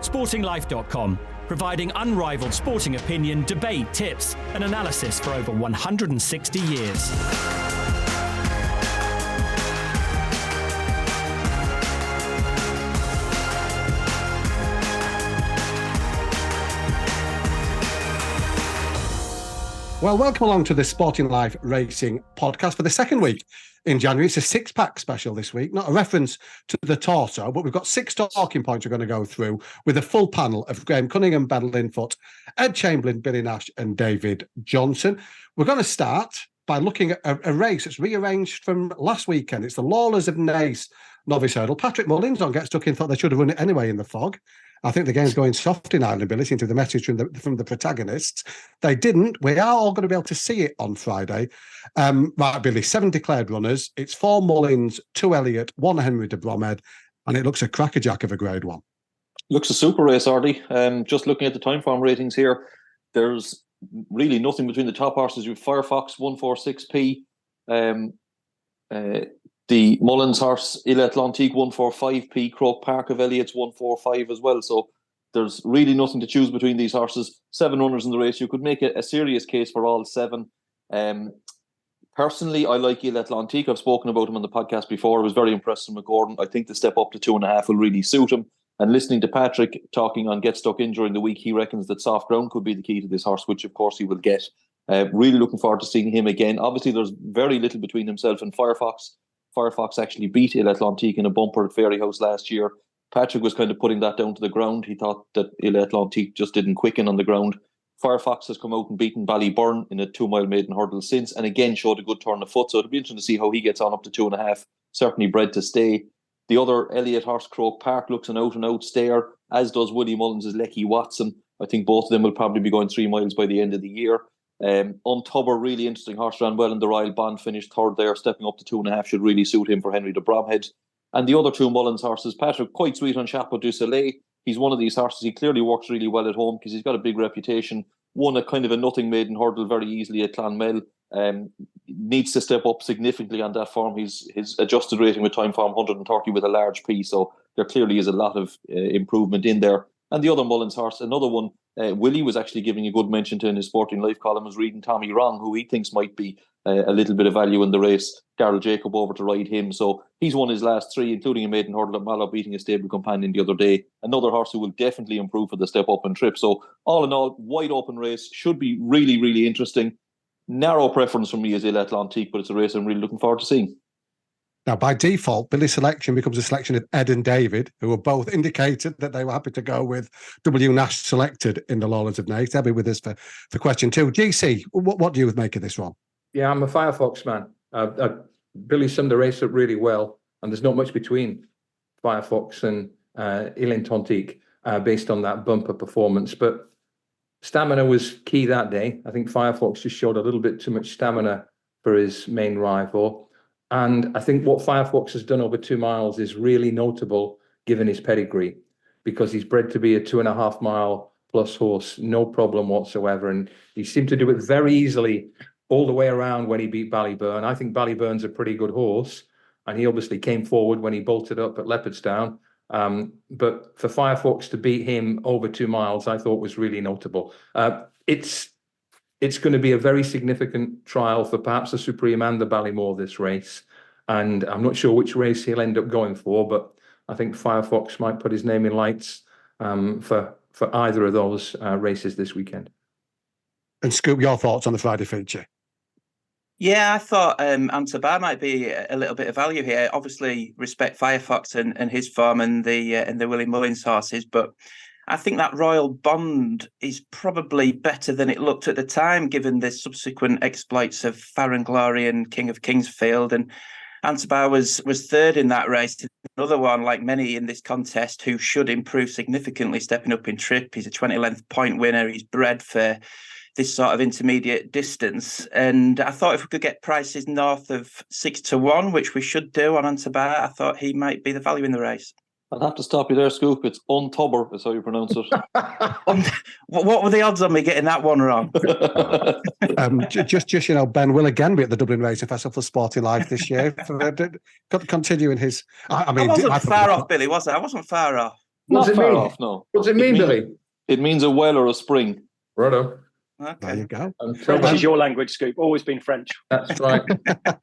Sportinglife.com, providing unrivaled sporting opinion, debate, tips, and analysis for over 160 years. Well, welcome along to the Sporting Life Racing podcast for the second week in January. It's a six-pack special this week, not a reference to the torso, but we've got 6 talking points we're going to go through with a full panel of Graham Cunningham, Ben Linfoot, Ed Chamberlain, Billy Nash and David Johnson. We're going to start by looking at a race that's rearranged from last weekend. It's the Lawlers of Naas Novice Hurdle. Patrick Mullins on Get Stuck In thought they should have run it anyway in the fog. I think the game's going soft in Ireland, Billy, into the message from the protagonists. They didn't. We are all going to be able to see it on Friday. Right, Billy, 7 declared runners. It's 4 Mullins, 2 Elliott, 1 Henry de Bromhead, and it looks a crackerjack of a Grade 1. Looks a super race, Ardy. Just looking at the time form ratings here, there's really nothing between the top horses. You have Firefox, 146p. The Mullins horse, Il Atlantique, 145p. Croke Park of Elliott's 145 as well. So there's really nothing to choose between these horses. 7 runners in the race. You could make a serious case for all 7. Personally, I like Il Atlantique. I've spoken about him on the podcast before. I was very impressed with McGordon. I think the step up to 2.5 will really suit him. And listening to Patrick talking on Get Stuck In during the week, he reckons that soft ground could be the key to this horse, which of course he will get. Really looking forward to seeing him again. Obviously, there's very little between himself and Firefox. Firefox actually beat Il Atlantique in a bumper at Fairyhouse last year. Patrick was kind of putting that down to the ground. He thought that Il Atlantique just didn't quicken on the ground. Firefox has come out and beaten Ballyburn in a 2-mile maiden hurdle since, and again showed a good turn of foot. So it'll be interesting to see how he gets on up to 2.5. Certainly bred to stay. The other Elliott horse, Croke Park, looks an out-and-out stayer, as does Willie Mullins' Lecky Watson. I think both of them will probably be going 3 miles by the end of the year. Untubber, really interesting horse, ran well in the Royal Bond, finished 3rd there, stepping up to 2.5 should really suit him for Henry de Bromhead. And the other 2 Mullins horses, Patrick, quite sweet on Chapeau du Soleil. He's one of these horses, he clearly works really well at home because he's got a big reputation. Won a kind of a nothing maiden hurdle very easily at Clonmel. Needs to step up significantly on that form. His adjusted rating with time form 130 with a large P, so there clearly is a lot of improvement in there. And the other Mullins horse, another one, Willie was actually giving a good mention to in his Sporting Life column, was reading Tommy Wrong, who he thinks might be a little bit of value in the race. Darryl Jacob over to ride him. So he's won his last 3, including a maiden hurdle at Mallow, beating a stable companion the other day. Another horse who will definitely improve for the step up and trip. So all in all, wide open race. Should be really, really interesting. Narrow preference for me is Il Atlantique, but it's a race I'm really looking forward to seeing. Now, by default, Billy's selection becomes a selection of Ed and David, who have both indicated that they were happy to go with W. Nash selected in the Lawlers of Naas. They'll be with us for question 2. GC, what do you make of this one? Yeah, I'm a Firefox man. Billy summed the race up really well, and there's not much between Firefox and Il Atlantique based on that bumper performance. But stamina was key that day. I think Firefox just showed a little bit too much stamina for his main rival. And I think what Firefox has done over 2 miles is really notable given his pedigree, because he's bred to be a 2.5 mile plus horse, no problem whatsoever. And he seemed to do it very easily all the way around when he beat Ballyburn. I think Ballyburn's a pretty good horse, and he obviously came forward when he bolted up at Leopardstown. But for Firefox to beat him over 2 miles, I thought was really notable. It's going to be a very significant trial for perhaps the Supreme and the Ballymore this race. And I'm not sure which race he'll end up going for, but I think Firefox might put his name in lights for either of those races this weekend. And Scoop, your thoughts on the Friday feature? Yeah, I thought Antabar might be a little bit of value here. Obviously, respect Firefox and his form and the Willie Mullins horses, but I think that Royal Bond is probably better than it looked at the time, given the subsequent exploits of Farron Glory and King of Kingsfield. And Antabar was 3rd in that race. Another one, like many in this contest, who should improve significantly, stepping up in trip. He's a 20-length point winner. He's bred for this sort of intermediate distance. And I thought if we could get prices north of 6-1, which we should do on Antabar, I thought he might be the value in the race. I'll have to stop you there, Scoop. It's Untubber, is how you pronounce it. What were the odds on me getting that one wrong? Just Ben will again be at the Dublin Racing Festival for Sporting Life this year. Continuing his... I wasn't far off, Billy, was I? I wasn't far off. What does Not it far mean? off, no. What does it mean, Billy? It means a well or a spring. Righto. There you go. French is your language, Scoop. Always been French. That's right.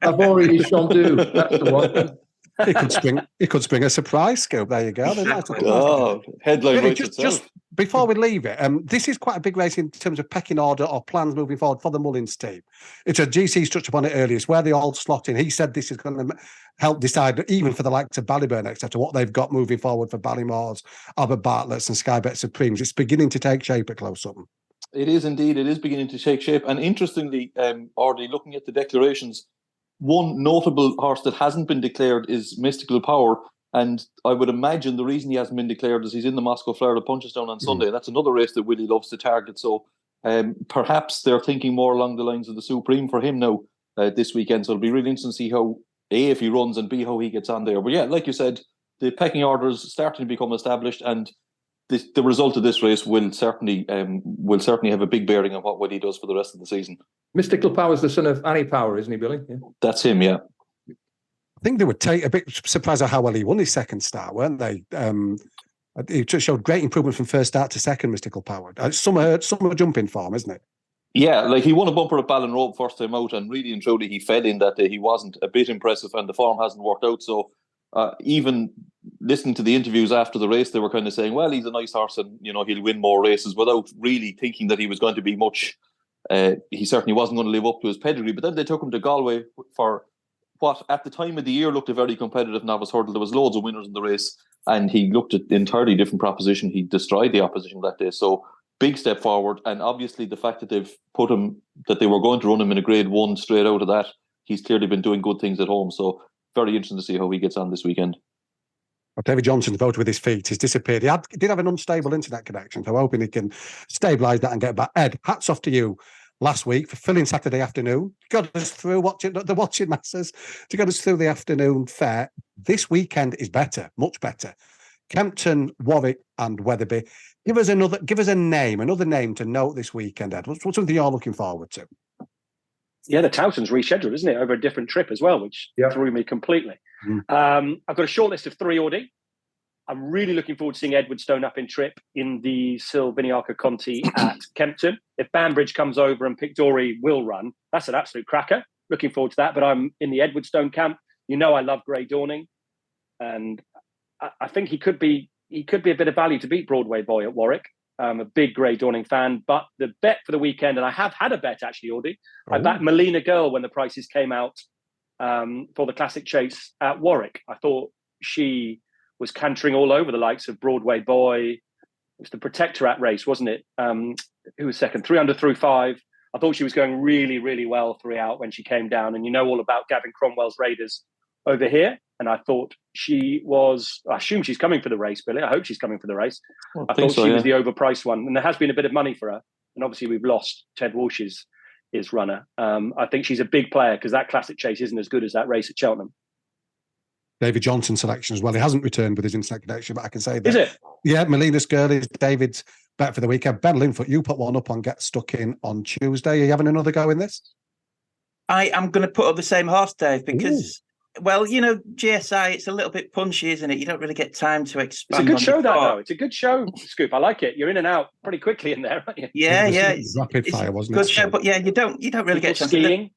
I've already chandu. That's the one. It could spring a surprise scoop. There you go. Oh, headline Really, writes itself. just before we leave it, this is quite a big race in terms of pecking order or plans moving forward for the Mullins team. It's a GC touched upon it earlier. It's where they all slot in. He said this is going to help decide, even for the likes of Ballyburn, etc., what they've got moving forward for Ballymores, Albert Bartlett's and Sky Bet Supremes. It's beginning to take shape at Close Sutton. It is indeed. It is beginning to take shape. And interestingly, already looking at the declarations, one notable horse that hasn't been declared is Mystical Power. And I would imagine the reason he hasn't been declared is he's in the Moscow Florida Punchestown on Sunday. And that's another race that Willie loves to target. So perhaps they're thinking more along the lines of the Supreme for him now this weekend. So it'll be really interesting to see how, A, if he runs, and B, how he gets on there. But yeah, like you said, the pecking order is starting to become established, and the result of this race will certainly have a big bearing on what Willie does for the rest of the season. Mystical Power is the son of Annie Power, isn't he, Billy? Yeah. That's him, yeah. I think they were a bit surprised at how well he won his second start, weren't they? He showed great improvement from first start to second, Mystical Power. Summer jumping form, isn't it? Yeah, like he won a bumper at Ballinrobe first time out, and really and truly he fell in that day. He wasn't a bit impressive, and the form hasn't worked out. So even listening to the interviews after the race, they were kind of saying, well, he's a nice horse and, you know, he'll win more races, without really thinking that he was going to be much. He certainly wasn't going to live up to his pedigree. But then they took him to Galway for what at the time of the year looked a very competitive novice hurdle. There was loads of winners in the race, and he looked at an entirely different proposition. He destroyed the opposition that day. So big step forward. And obviously the fact that they've put him, that they were going to run him in a grade 1 straight out of that, he's clearly been doing good things at home. So very interesting to see how he gets on this weekend. Well, David Johnson's voted with his feet. He's disappeared. He did have an unstable internet connection, so I'm hoping he can stabilise that and get back. Ed, hats off to you last week for filling Saturday afternoon. Got us through the watching masses to get us through the afternoon fair. This weekend is better, much better. Kempton, Warwick, and Wetherby. Give us another name to note this weekend, Ed. What's something you're looking forward to? Yeah, the Towton's rescheduled, isn't it, over a different trip as well, which threw me completely. I've got a short list of 3 already. I'm really looking forward to seeing Edwardstone up in trip in the Silviniaca Conti at Kempton. If Banbridge comes over and Pictory will run, that's an absolute cracker. Looking forward to that. But I'm in the Edwardstone camp. You know I love Grey Dawning, and I think he could be a bit of value to beat Broadway Boy at Warwick. I'm a big Grey Dawning fan, but the bet for the weekend, and I have had a bet actually, Audie. I backed Melina Girl when the prices came out for the Classic Chase at Warwick. I thought she was cantering all over the likes of Broadway Boy. It was the Protectorat race, wasn't it? Who was second? 300 through 5. I thought she was going really, really well throughout when she came down. And you know all about Gavin Cromwell's Raiders over here. And I thought I assume she's coming for the race, Billy. I hope she's coming for the race. I thought she was the overpriced one. And there has been a bit of money for her. And obviously we've lost Ted Walsh's runner. I think she's a big player because that Classic Chase isn't as good as that race at Cheltenham. David Johnson selection as well. He hasn't returned with his internet connection, but I can say that. Is it? Yeah, Melina's Girl is David's bet for the weekend. Ben Linfoot, you put one up on Get Stuck In on Tuesday. Are you having another go in this? I am going to put up the same horse, Dave, because, well, you know, GSI, it's a little bit punchy, isn't it? You don't really get time to expand. It's a good show, though. It's a good show, Scoop. I like it. You're in and out pretty quickly in there, aren't you? Yeah. Rapid fire, wasn't it? Good show, but yeah, you don't really get skiing.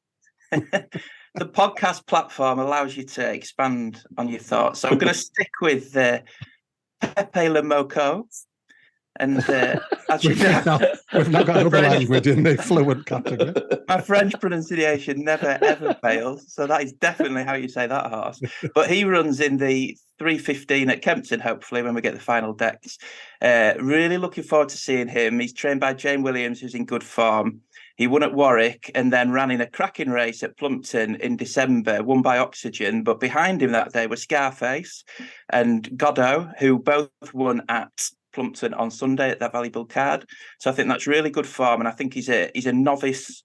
The podcast platform allows you to expand on your thoughts. So I'm going to stick with Pepe Le Moco. And as you know, we've not got another language in the fluent category. My French pronunciation never ever fails. So that is definitely how you say that horse. But he runs in the 3:15 at Kempton, hopefully, when we get the final decks. Really looking forward to seeing him. He's trained by Jane Williams, who's in good form. He won at Warwick and then ran in a cracking race at Plumpton in December, won by Oxygen. But behind him that day was Scarface and Godot, who both won at Plumpton on Sunday at that valuable card. So I think that's really good form. And I think he's a novice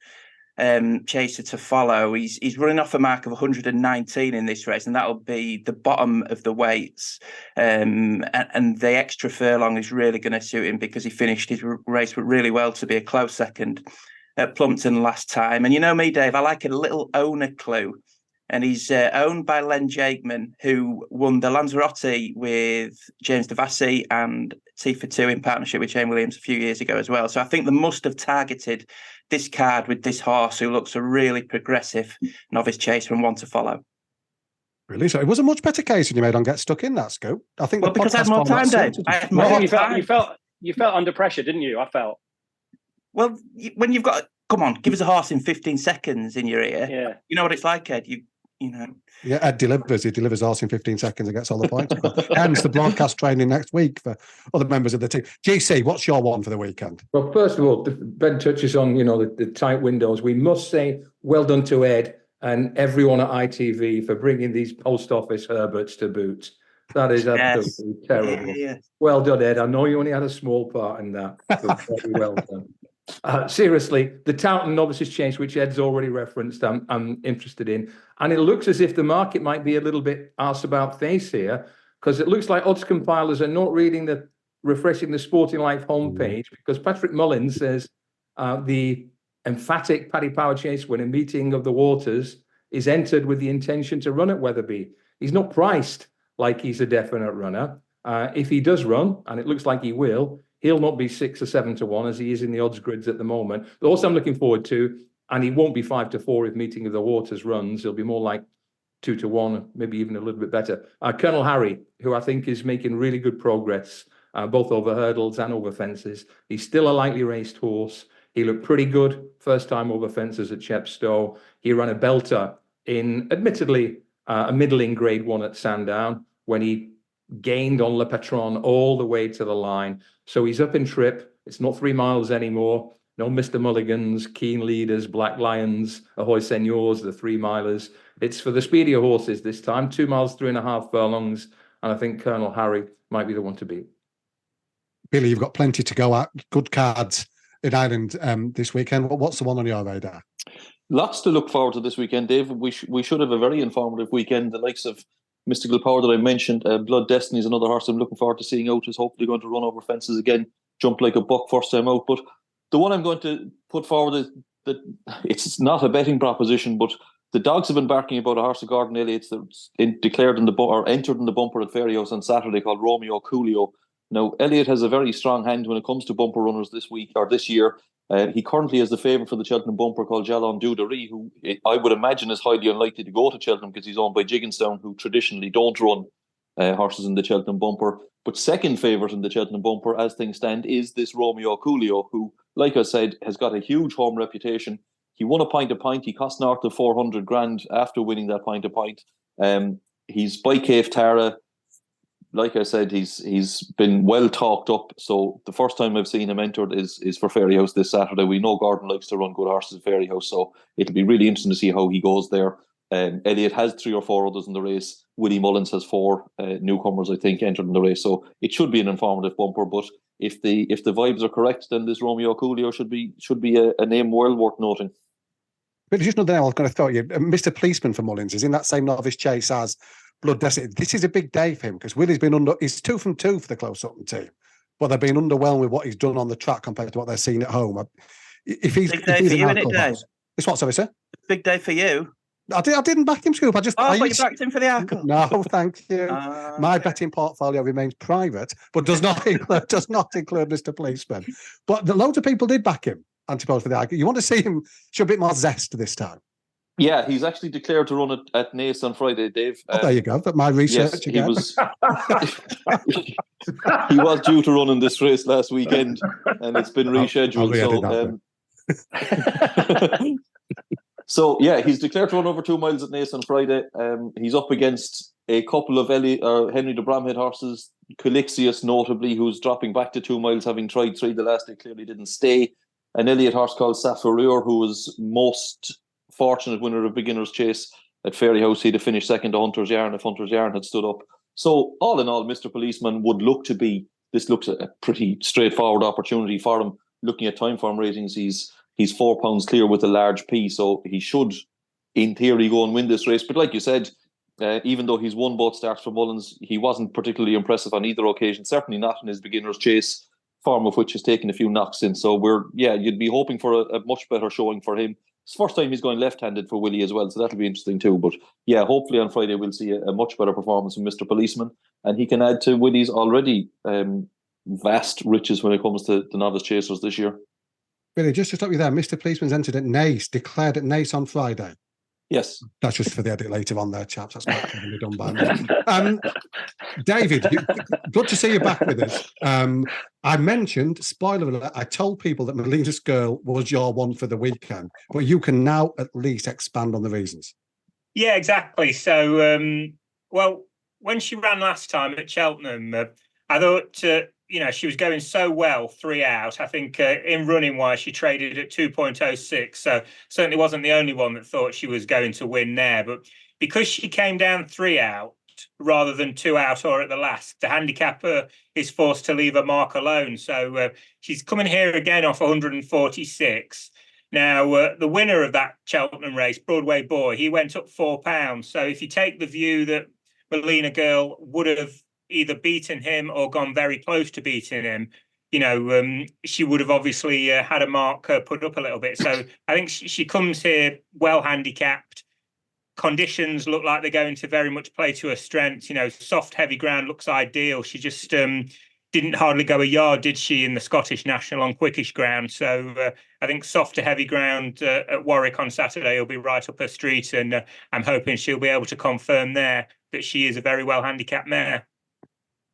chaser to follow. He's running off a mark of 119 in this race, and that'll be the bottom of the weights. And the extra furlong is really going to suit him because he finished his race really well to be a close second at Plumpton last time. And you know me, Dave, I like a little owner clue and he's owned by Len Jakeman, who won the Lanzarote with James Devassi and T42 in partnership with Shane Williams a few years ago as well. So I think they must have targeted this card with this horse, who looks a really progressive novice chaser and one to follow. Really? So it was a much better case than you made on Get Stuck In, that Scoop. I think because I had more time, Dave. I had more time. You felt under pressure, didn't you? I felt. Well, when you've got, come on, give us a horse in 15 seconds in your ear. Yeah. You know what it's like, Ed. You know. Yeah, Ed delivers. He delivers horse in 15 seconds and gets all the points. Hence the broadcast training next week for other members of the team. GC, what's your one for the weekend? Well, first of all, Ben touches on, the tight windows. We must say well done to Ed and everyone at ITV for bringing these post office Herberts to boot. That is absolutely terrible. Yeah. Well done, Ed. I know you only had a small part in that, but very well done. Seriously, the Taunton Novices Change, which Ed's already referenced, I'm interested in. And it looks as if the market might be a little bit arse about face here, because it looks like odds compilers are not refreshing the Sporting Life homepage, because Patrick Mullins says the emphatic Paddy Power Chase winner, Meeting of the Waters, is entered with the intention to run at Wetherby. He's not priced like he's a definite runner. If he does run, and it looks like he will, he'll not be 6 or 7 to 1 as he is in the odds grids at the moment. The horse I'm looking forward to, and he won't be 5 to 4 if Meeting of the Waters runs. He'll be more like 2 to 1, maybe even a little bit better. Colonel Harry, who I think is making really good progress, both over hurdles and over fences. He's still a lightly raced horse. He looked pretty good first time over fences at Chepstow. He ran a belter in, admittedly, a middling grade 1 at Sandown when he gained on Le Patron all the way to the line. So he's up in trip. It's not 3 miles anymore. No Mr. Mulligans, Keen Leaders, Black Lions, Ahoy Seniors, the 3 milers. It's for the speedier horses this time, 2 miles, 3.5 furlongs. And I think Colonel Harry might be the one to beat. Billy, you've got plenty to go at. Good cards in Ireland this weekend. What's the one on your radar? Lots to look forward to this weekend, Dave. We should have a very informative weekend. The likes of Mystical Power that I mentioned, Blood Destiny is another horse I'm looking forward to seeing out. Is hopefully going to run over fences again, jump like a buck first time out. But the one I'm going to put forward is that it's not a betting proposition, but the dogs have been barking about a horse of Gordon Elliott's that's declared in the or entered in the bumper at Fairyhouse on Saturday called Romeo Coolio. Now, Elliott has a very strong hand when it comes to bumper runners this week or this year. He currently has the favourite for the Cheltenham bumper called Jalon Dudery, who I would imagine is highly unlikely to go to Cheltenham because he's owned by Jigginstown, who traditionally don't run horses in the Cheltenham bumper. But second favourite in the Cheltenham bumper, as things stand, is this Romeo Coolio, who, like I said, has got a huge home reputation. He won a Pint a Pint. He cost north of 400 grand after winning that Pint a Pint. He's by Cave Tara. Like I said, he's been well talked up. So the first time I've seen him entered is for Fairyhouse this Saturday. We know Gordon likes to run good horses at Fairyhouse, so it'll be really interesting to see how he goes there. Elliott has 3 or 4 others in the race. Willie Mullins has 4 newcomers, I think, entered in the race. So it should be an informative bumper. But if the vibes are correct, then this Romeo Coolio should be a name well worth noting. But just another thing I was going to throw at you. Mr. Policeman for Mullins is in that same novice chase as Blood Destiny. This is a big day for him because Willie's been he's 2 from 2 for the Close Sutton team, but they've been underwhelmed with what he's done on the track compared to what they're seeing at home. If he's big day for you, isn't it, Dave? It's what, sorry, sir? Big day for you. I didn't back him, Scoop. You backed him for the Arkle. No, thank you. My betting portfolio remains private, but does not include Mr. Policeman. But loads of people did back him, Antipode for the Arkle. You want to see him show a bit more zest this time? Yeah, he's actually declared to run at Naas on Friday, Dave. There you go. But my research again. He was due to run in this race last weekend, and it's been rescheduled. So yeah, he's declared to run over 2 miles at Naas on Friday. He's up against a couple of Henry de Bramhead horses, Calixius notably, who's dropping back to 2 miles, having tried 3 the last day, clearly didn't stay. An Elliott horse called Safarir, who was most fortunate winner of Beginner's Chase at Fairyhouse. He'd have finished second to Hunter's Yarn if Hunter's Yarn had stood up. So all in all, Mr. Policeman would look to be, this looks a pretty straightforward opportunity for him. Looking at time form ratings, he's 4 pounds clear with a large P, so he should, in theory, go and win this race. But like you said, even though he's won both starts for Mullins, he wasn't particularly impressive on either occasion, certainly not in his Beginner's Chase, form of which has taken a few knocks in. So you'd be hoping for a much better showing for him. It's the first time he's going left-handed for Willie as well, so that'll be interesting too. But yeah, hopefully on Friday we'll see a much better performance from Mr. Policeman, and he can add to Willie's already vast riches when it comes to the novice chasers this year. Billy, just to stop you there, Mr. Policeman's entered at Naas, declared at Naas on Friday. Yes. That's just for the edit later on there, chaps. That's quite cleverly done by me. David, good to see you back with us. I mentioned, spoiler alert, I told people that Melina's Girl was your one for the weekend, but you can now at least expand on the reasons. Yeah, exactly. So, well, when she ran last time at Cheltenham, I thought, she was going so well 3 out. I think in running wise, she traded at 2.06. So certainly wasn't the only one that thought she was going to win there. But because she came down 3 out rather than 2 out or at the last, the handicapper is forced to leave a mark alone. So she's coming here again off 146. Now, the winner of that Cheltenham race, Broadway Boy, he went up £4. So if you take the view that Melina Girl would have either beaten him or gone very close to beating him, she would have obviously had a mark put up a little bit. So I think she comes here well handicapped. Conditions look like they're going to very much play to her strengths. Soft, heavy ground looks ideal. She just didn't hardly go a yard, did she, in the Scottish National on quickish ground? So I think soft to heavy ground at Warwick on Saturday will be right up her street, and I'm hoping she'll be able to confirm there that she is a very well handicapped mare.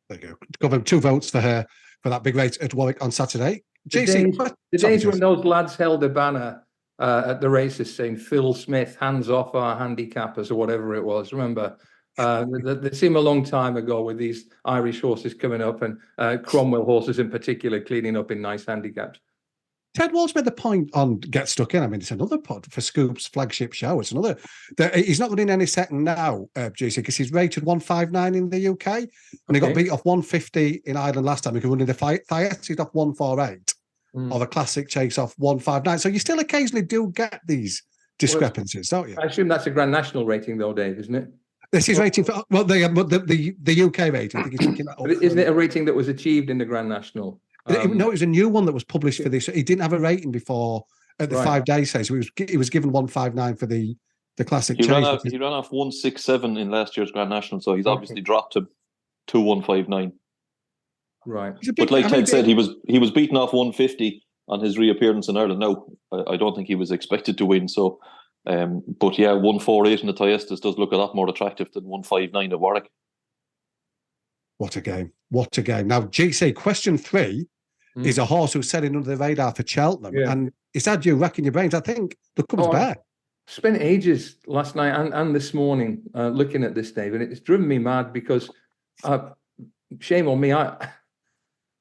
There you go. Got 2 votes for her for that big race at Warwick on Saturday. The days when those lads held a banner at the races saying Phil Smith, hands off our handicappers, or whatever it was. Remember, they seem a long time ago with these Irish horses coming up, and Cromwell horses in particular cleaning up in nice handicaps. Ted Walsh made the point on Get Stuck In. I mean, it's another pod for Scoop's flagship show. It's another. He's not running any second now, GC, because he's rated 159 in the UK, and he got beat off 150 in Ireland last time. He could run in the Thiet, he's off 148, or the Classic Chase off 159. So you still occasionally do get these discrepancies, don't you? I assume that's a Grand National rating, though, Dave, isn't it? This is rating for the UK rating. I think he's looking at. Isn't it a rating that was achieved in the Grand National? No, it was a new one that was published for this. He didn't have a rating before at the 5 day stage. So he was given 159 for the Classic Chase. He ran off 167 in last year's Grand National, so he's obviously dropped him to 159. Right. But like Ted said, he was beaten off 150 on his reappearance in Ireland. No, I don't think he was expected to win. So, but yeah, 148 in the Thyestes does look a lot more attractive than 159 at Warwick. What a game. What a game. Now, GC, question 3 is a horse who's sailing under the radar for Cheltenham. Yeah. And it's had you racking your brains. I think the Cubs back. Spent ages last night and this morning looking at this, David. It's driven me mad because, shame on me,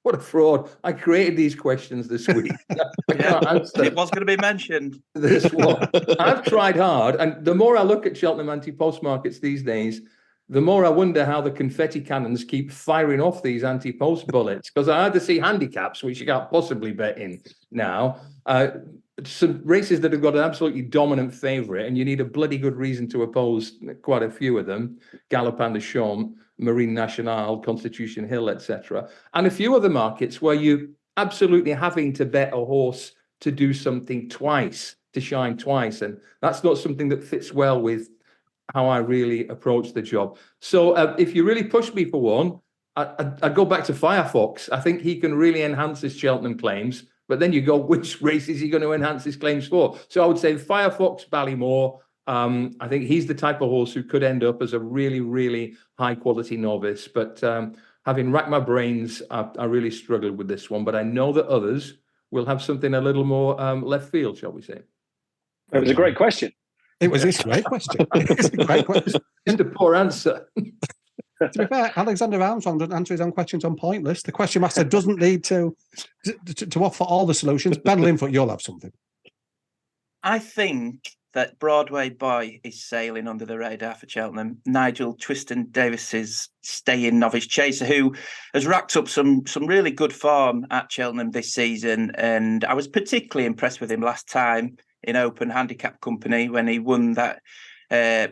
what a fraud. I created these questions this week. It was going to be mentioned. This one. I've tried hard. And the more I look at Cheltenham anti-post markets these days, the more I wonder how the confetti cannons keep firing off these anti-post bullets. Because I had to see handicaps, which you can't possibly bet in now. Some races that have got an absolutely dominant favourite, and you need a bloody good reason to oppose quite a few of them. Galopin de Champs, Marine Nationale, Constitution Hill, etc. And a few other markets where you absolutely having to bet a horse to do something twice, to shine twice. And that's not something that fits well with how I really approach the job. So if you really push me for one, I'd go back to Firefox. I think he can really enhance his Cheltenham claims, but then you go, which race is he going to enhance his claims for? So I would say Firefox, Ballymore. I think he's the type of horse who could end up as a really, really high quality novice. But having racked my brains, I really struggled with this one, but I know that others will have something a little more left field, shall we say. It was a great question. It was a great question. It's a great question. Just a poor answer. To be fair, Alexander Armstrong doesn't answer his own questions on Pointless. The question master doesn't need to offer all the solutions. Ben Linfoot, you'll have something. I think that Broadway Boy is sailing under the radar for Cheltenham. Nigel Twiston-Davis's staying novice chaser, who has racked up some really good form at Cheltenham this season. And I was particularly impressed with him last time in Open Handicap Company when he won that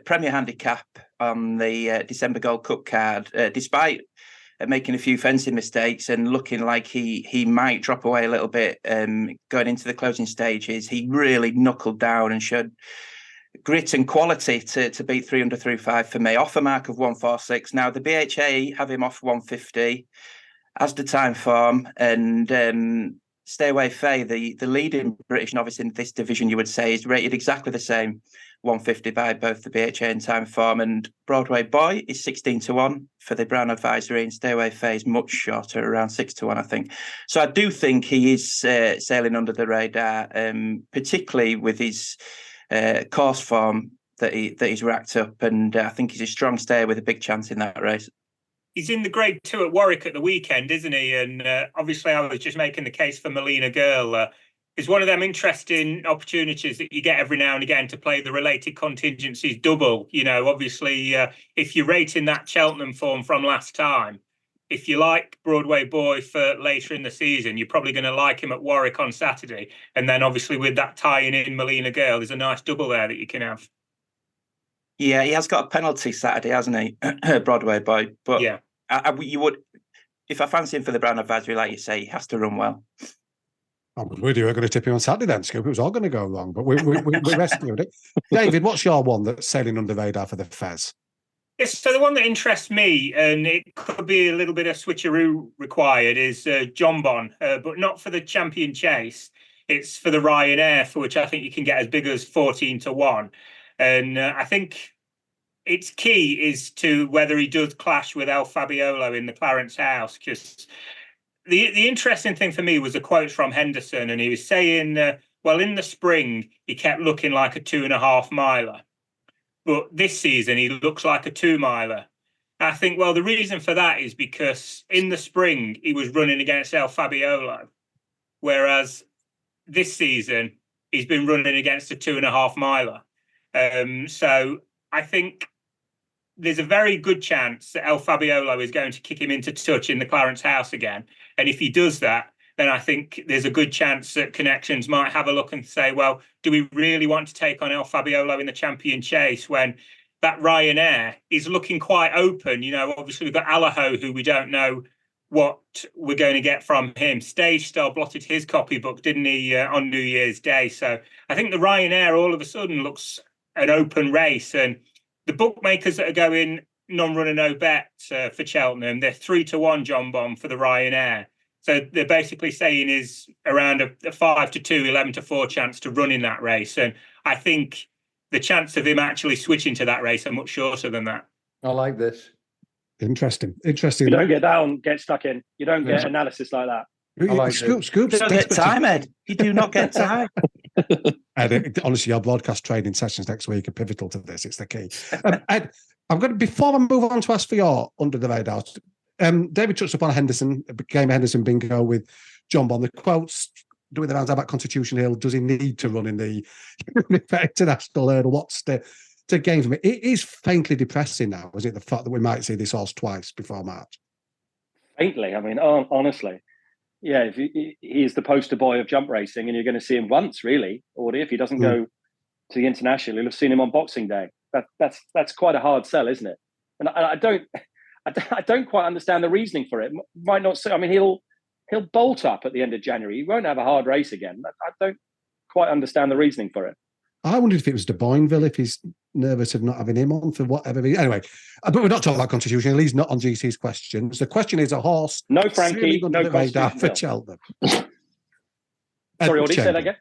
Premier Handicap on the December Gold Cup card, despite making a few fencing mistakes and looking like he might drop away a little bit going into the closing stages. He really knuckled down and showed grit and quality to beat 3 under through 5 for me, off a mark of 146. Now, the BHA have him off 150, as the time form, and Stay Away Faye, the leading British novice in this division, you would say, is rated exactly the same, 150 by both the BHA and time form. And Broadway Boy is 16-1 for the Brown Advisory, and Stay Away Faye is much shorter, around 6-1, I think. So I do think he is sailing under the radar, particularly with his course form that he's racked up, and I think he's a strong stayer with a big chance in that race. He's in the Grade 2 at Warwick at the weekend, isn't he? And obviously, I was just making the case for Molina Girl. It's one of them interesting opportunities that you get every now and again to play the related contingencies double. You know, obviously, if you're rating that Cheltenham form from last time, if you like Broadway Boy for later in the season, you're probably going to like him at Warwick on Saturday. And then obviously with that tying in Molina Girl, there's a nice double there that you can have. Yeah, he has got a penalty Saturday, hasn't he? Broadway Boy. But yeah, you would, if I fancy him for the Brown Advisory, like you say, he has to run well. Oh, we were going to tip him on Saturday then, Scoop. It was all going to go wrong, but we rescued it. David, what's your one that's sailing under the radar for the Fez? Yes, so the one that interests me, and it could be a little bit of switcheroo required, is John Bon, but not for the Champion Chase. It's for the Ryanair, for which I think you can get as big as 14-1. And I think its key is to whether he does clash with El Fabiolo in the Clarence House, because the interesting thing for me was a quote from Henderson, and he was saying, well, in the spring, he kept looking like a 2.5 miler. But this season, he looks like a 2 miler. I think, well, the reason for that is because in the spring, he was running against El Fabiolo, whereas this season, he's been running against a 2.5 miler. So I think there's a very good chance that El Fabiolo is going to kick him into touch in the Clarence House again. And if he does that, then I think there's a good chance that Connections might have a look and say, well, do we really want to take on El Fabiolo in the Champion Chase when that Ryanair is looking quite open? You know, obviously we've got Alaho, who we don't know what we're going to get from him. Stage Star blotted his copybook, didn't he, on New Year's Day? So I think the Ryanair all of a sudden looks an open race, and the bookmakers that are going non-runner, no bet for Cheltenham, they're 3-1 John Bon for the Ryanair. So they're basically saying is around a 5-2, 11-4 chance to run in that race. And I think the chance of him actually switching to that race are much shorter than that. I like this. Interesting. You don't get that on Get Stuck In. You don't get analysis like that. Scoops. You don't get time, Ed. You do not get time. Ed, honestly, our broadcast training sessions next week are pivotal to this. It's the key. Ed, before I move on to ask for your under the radar, David touched upon Henderson, it became a Henderson bingo with John Bon. The quotes doing the rounds about Constitution Hill. Does he need to run in the international hurdle? What's the game for me? It is faintly depressing now, is it? The fact that we might see this horse twice before March. Faintly, I mean, honestly. Yeah, if he's the poster boy of jump racing, and you're going to see him once, really. Or if he doesn't go to the international, you'll have seen him on Boxing Day. That's quite a hard sell, isn't it? And I don't quite understand the reasoning for it. Might not say. I mean, he'll bolt up at the end of January. He won't have a hard race again. I don't quite understand the reasoning for it. I wondered if it was de Boinville, if he's nervous of not having him on for whatever reason. Anyway, but we're not talking about Constitution. He's not on GC's questions. The question is a horse. No, Frankie. No radar for Cheltenham. Sorry, Audie, say that again.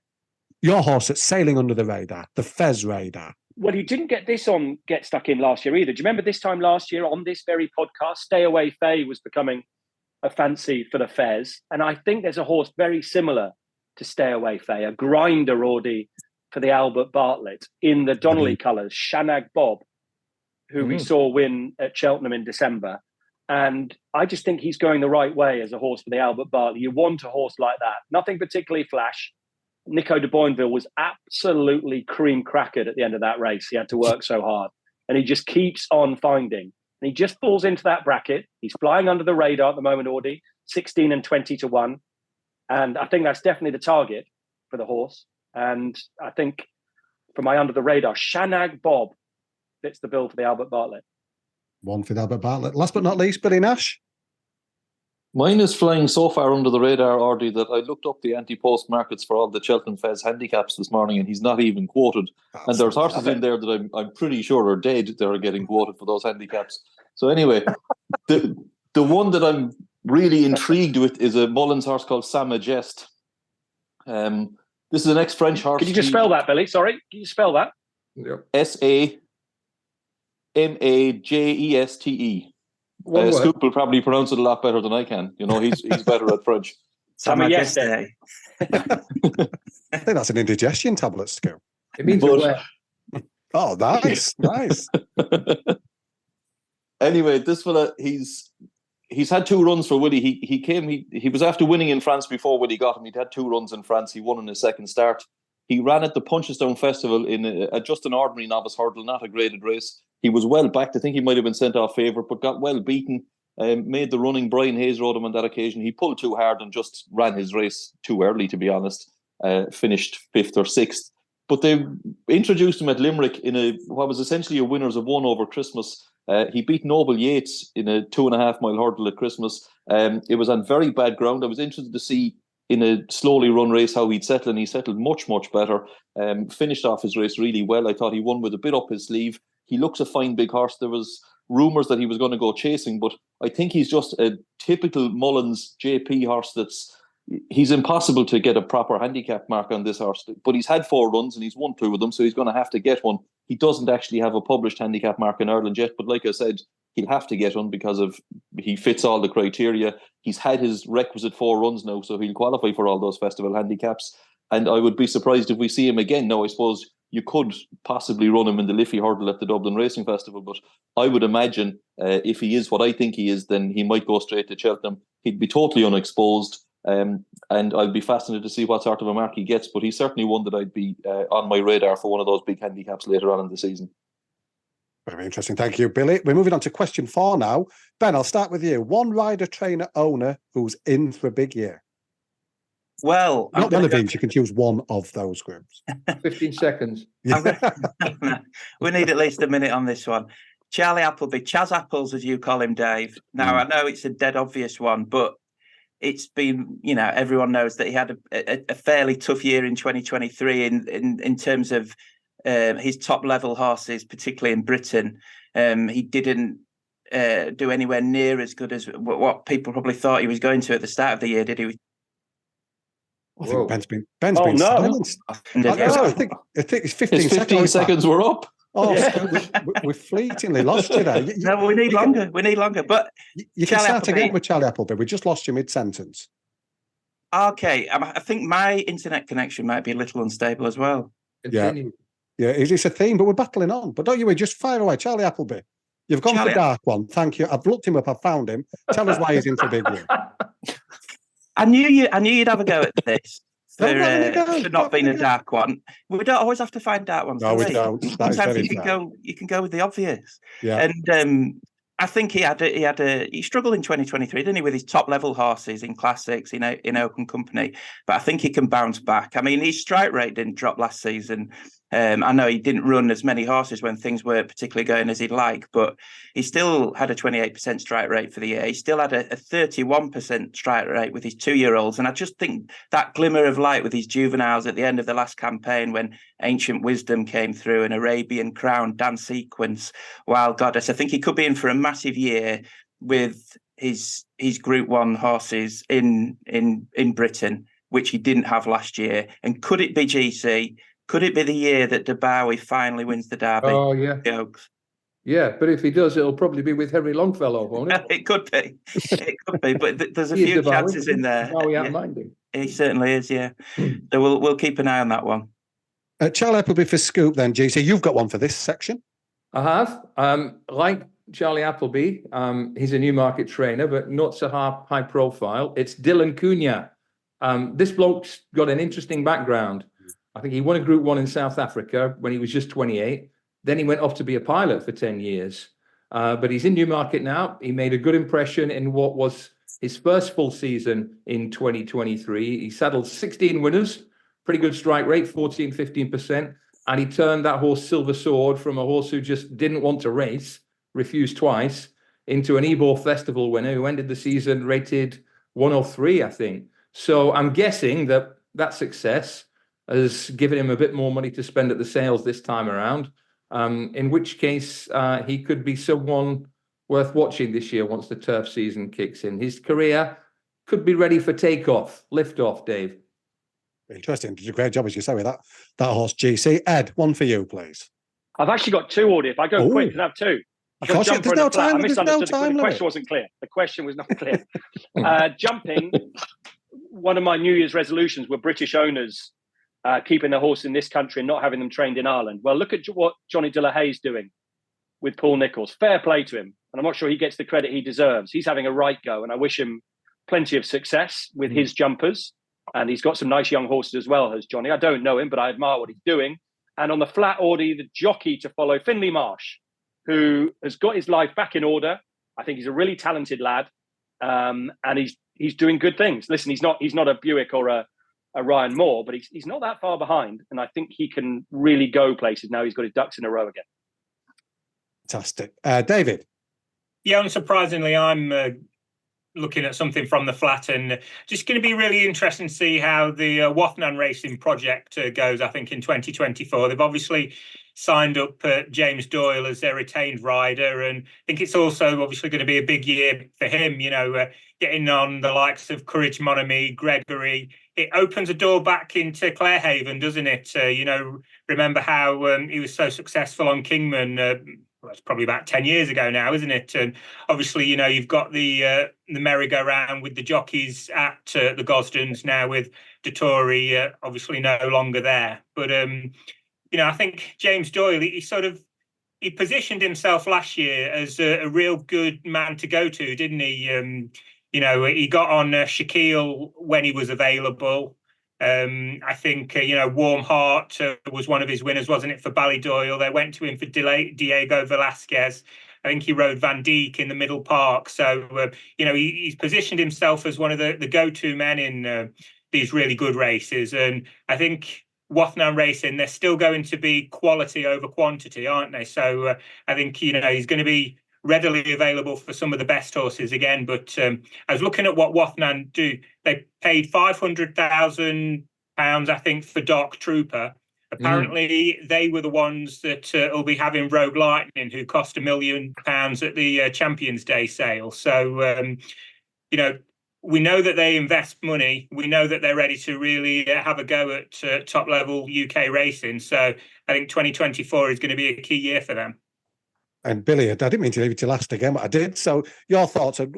Your horse that's sailing under the radar, the Fez radar. Well, you didn't get this on Get Stuck In last year either. Do you remember this time last year on this very podcast, Stay Away Faye was becoming a fancy for the Fez. And I think there's a horse very similar to Stay Away Faye, a grinder, Audie, for the Albert Bartlett in the Donnelly colours, Shanag Bob, who we saw win at Cheltenham in December. And I just think he's going the right way as a horse for the Albert Bartlett. You want a horse like that. Nothing particularly flash. Nico de Boinville was absolutely cream crackered at the end of that race. He had to work so hard. And he just keeps on finding. And he just falls into that bracket. He's flying under the radar at the moment, Audie, 16 and 20-1. And I think that's definitely the target for the horse. And I think for my under the radar, Shanag Bob fits the bill for the Albert Bartlett. One for the Albert Bartlett. Last but not least, Billy Nash. Mine is flying so far under the radar, Ardy, that I looked up the anti-post markets for all the Cheltenham Fez handicaps this morning, and he's not even quoted. And there's horses in there that I'm pretty sure are dead that are getting quoted for those handicaps. So anyway, the one that I'm really intrigued with is a Mullins horse called Sa Majeste. This is an ex-French horse. Could you just spell that, Billy? Sorry, can you spell that? Samajeste. Scoop will probably pronounce it a lot better than I can. You know, he's better at French. Sa Majeste. I think that's an indigestion tablet, Scoop. It means aware. Oh, nice. Anyway, this fella, he's had 2 runs for Willie. He was after winning in France before Willie got him. He'd had 2 runs in France. He won in his second start. He ran at the Punchestown Festival in just an ordinary novice hurdle, not a graded race. He was well backed. I think he might have been sent off favourite, but got well beaten. Made the running. Brian Hayes rode him on that occasion. He pulled too hard and just ran his race too early, to be honest. Finished 5th or 6th. But they introduced him at Limerick in what was essentially a winners of 1 over Christmas. He beat Noble Yates in a 2.5 mile hurdle at Christmas. It was on very bad ground. I was interested to see in a slowly run race how he'd settle, and he settled much, much better. Finished off his race really well. I thought he won with a bit up his sleeve. He looks a fine big horse. There was rumours that he was going to go chasing, but I think he's just a typical Mullins JP horse he's impossible to get a proper handicap mark on this horse. But he's had 4 runs and he's won 2 of them, so he's going to have to get one. He doesn't actually have a published handicap mark in Ireland yet, but like I said, he'll have to get one because he fits all the criteria. He's had his requisite 4 runs now, so he'll qualify for all those festival handicaps. And I would be surprised if we see him again. Now, I suppose you could possibly run him in the Liffey Hurdle at the Dublin Racing Festival, but I would imagine if he is what I think he is, then he might go straight to Cheltenham. He'd be totally unexposed, and I'd be fascinated to see what sort of a mark he gets, but he's certainly one that I'd be on my radar for one of those big handicaps later on in the season. Very interesting. Thank you, Billy. We're moving on to question 4 now. Ben, I'll start with you. One rider, trainer, owner who's in for a big year. Well, not one of these. You can choose one of those groups. 15 seconds. We need at least a minute on this one. Charlie Appleby, Chaz Apples, as you call him, Dave. Now, I know it's a dead obvious one, but it's been, everyone knows that he had a fairly tough year in 2023 in terms of his top level horses, particularly in Britain. He didn't do anywhere near as good as what people probably thought he was going to at the start of the year, did he? I think Ben's been silenced. I think it's 15 seconds we're up. Oh, yeah. we fleetingly lost you there. No, we need longer. We need longer. But you can start again with Charlie Appleby. We just lost you mid-sentence. Okay. I think my internet connection might be a little unstable as well. Continue. Yeah, it's a theme, but we're battling on. But don't you worry, just fire away. Charlie Appleby. You've gone for dark one. Thank you. I've looked him up. I've found him. Tell us why he's in for big year. I knew you'd have a go at this for not being a dark one. We don't always have to find dark ones. No, we don't. Sometimes you can go with the obvious. Yeah. And I think he struggled in 2023, didn't he, with his top level horses in classics in Open Company. But I think he can bounce back. I mean, his strike rate didn't drop last season. I know he didn't run as many horses when things weren't particularly going as he'd like, but he still had a 28% strike rate for the year. He still had a 31% strike rate with his 2-year-olds. And I just think that glimmer of light with his juveniles at the end of the last campaign when Ancient Wisdom came through and Arabian Crown, Dan Sequence, Wild Goddess, I think he could be in for a massive year with his Group 1 horses in Britain, which he didn't have last year. And could it be GC? Could it be the year that De Bowie finally wins the Derby? Oh, yeah. The Oaks? Yeah, but if he does, it'll probably be with Henry Longfellow, won't it? It could be. It could be, but there's a few chances in there. Bowie outminding. He certainly is, yeah. So we'll keep an eye on that one. Charlie Appleby for Scoop then, GC. You've got one for this section. I have. Like Charlie Appleby, he's a Newmarket trainer, but not so high profile. It's Dylan Cunha. This bloke's got an interesting background. I think he won a Group 1 in South Africa when he was just 28. Then he went off to be a pilot for 10 years. But he's in Newmarket now. He made a good impression in what was his first full season in 2023. He saddled 16 winners, pretty good strike rate, 15%. And he turned that horse Silver Sword from a horse who just didn't want to race, refused twice, into an Ebor Festival winner who ended the season rated 103, I think. So I'm guessing that success has given him a bit more money to spend at the sales this time around, in which case he could be someone worth watching this year once the turf season kicks in. His career could be ready for takeoff, lift off, Dave. Interesting. Did a great job, as you say, with that horse GC. Ed, one for you, please. I've actually got two, Audie. If I go quick, can I have two? Of course, there's no time. I misunderstood. The question wasn't clear. The question was not clear. Jumping, one of my New Year's resolutions were British owners keeping their horse in this country and not having them trained in Ireland. Well, look at what Johnny De La Haye's doing with Paul Nicholls. Fair play to him. And I'm not sure he gets the credit he deserves. He's having a right go, and I wish him plenty of success with his jumpers. And he's got some nice young horses as well, has Johnny. I don't know him, but I admire what he's doing. And on the flat, Audie, the jockey to follow, Finley Marsh, who has got his life back in order. I think he's a really talented lad, and he's doing good things. Listen, he's not a Buick or a Ryan Moore, but he's not that far behind, and I think he can really go places now. He's got his ducks in a row again. Fantastic, David. Yeah, unsurprisingly, I'm looking at something from the flat, and just going to be really interesting to see how the Wathnan Racing project goes. I think in 2024, they've obviously signed up James Doyle as their retained rider, and I think it's also obviously going to be a big year for him. You know, getting on the likes of Courage Mon Ami, Gregory. It opens a door back into Clarehaven, doesn't it? You know, remember how he was so successful on Kingman. Well, it's probably about 10 years ago now, isn't it? And obviously, you know, you've got the merry-go-round with the jockeys at the Gosdens now with Dettori obviously no longer there. But, you know, I think James Doyle, he positioned himself last year as a real good man to go to, didn't he? You know, he got on Shaquille when he was available. I think, you know, Warm Heart was one of his winners, wasn't it, for Ballydoyle? They went to him for Diego Velasquez. I think he rode Van Dijk in the Middle Park. So, you know, he's positioned himself as one of the go-to men in these really good races. And I think Wathnan Racing, they're still going to be quality over quantity, aren't they? So I think, you know, he's going to be readily available for some of the best horses again. But I was looking at what Wathnan do. They paid £500,000, I think, for Dark Trooper. Apparently, they were the ones that will be having Rogue Lightning, who cost £1 million at the Champions Day sale. So, you know, we know that they invest money. We know that they're ready to really have a go at top-level UK racing. So I think 2024 is going to be a key year for them. And Billy, I didn't mean to leave it to last again, but I did. So your thoughts on